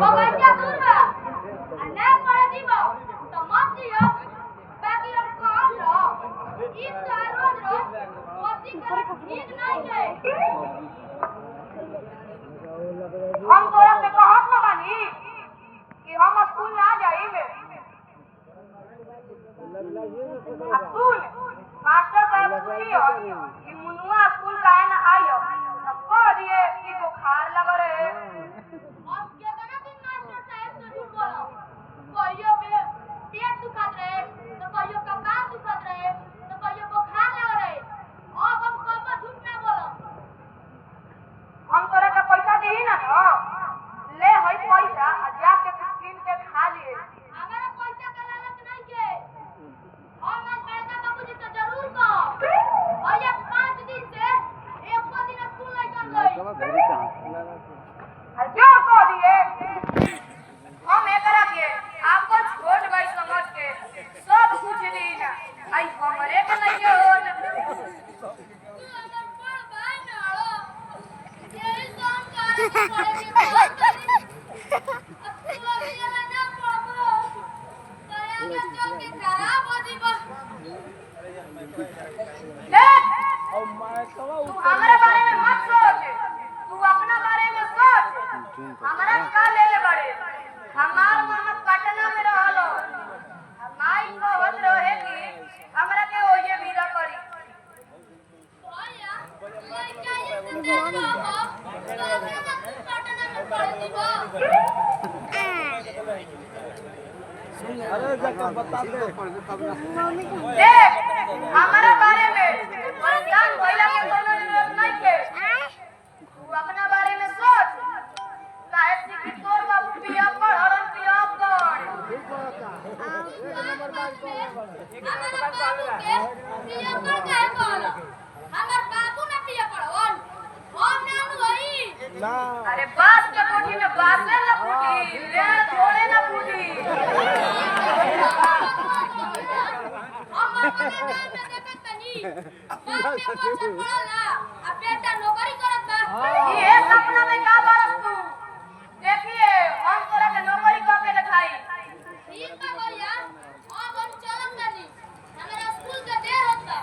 बगैचा दूर बा ना पड़े दीबो तो मत दियो बाकी हम काम रहो ई तो रोज रोज मस्ती करे ठीक नहीं है। हम तोरा से कहत ना बानी कि हम स्कूल ना जाइबे। स्कूल मास्टर साहब पूछियो कि मुनुआ स्कूल काहे ना आइयो तब कह दिए कि बुखार लग रहे। अब केतना दिन मास्टर साहब से झूठ बोलो कहियो पेट दुखत रहे तो कहियो कपार दुखत रहे तो कहियो बुखार लग रहे। अब हम कब झूठ ना बोलो। हम तोरा का पैसा देही ना तो ले होई पैसा जाके किन के खा लिए। हमारा पैसा का लालच नहीं के हम बड़का बाबूजी से जरूर कहो भैया 5 दिन से एक दिन स्कूल नहीं कर गई जो कह दिए हम एकरा के आपन छोट भाई समझ के सब कुछ दी ना आई हमरे के नहीं हो तू अगर पढ़ भाई ना हो यही काम करे पड़े के बहुत अब तू अभी ना पढ़बो तया के चल के खराब हो जीबो। देख तू हमारे बारे में मत सोच तू अपना बारे में सोच। हमारा का ले ले बड़े हमार मामा पटना में रहलो माई कहत रहे कि हमरा के ओजे विदा करी भैया कोई चाहिए से बाबा तो हमरा पटना में पढ़ दीबो। अरे जका बता दे देख हमारे बारे में परेशान भइला के कोनो जरूरत नहीं है। तू अपना बारे में सोच काहे कि तोर बाबू पिया कर हरन पिया कर हमारे बाबू के पिया कर काहे कहलो हमर बाबू ना पिया करवन हम ना होई ना। अरे बात के कोठी में बात ना फूटी ले थोड़े ना फूटी। हमर पता में देखत तनी बाप में कोछ पड़ला आ बेटा नौकरी करत बा। ये सपना में का बात तू देखिए हम तोरा के नौकरी क के दिखाई। ठीक बा भैया अब हम चलत तनी हमरा स्कूल के देर होता।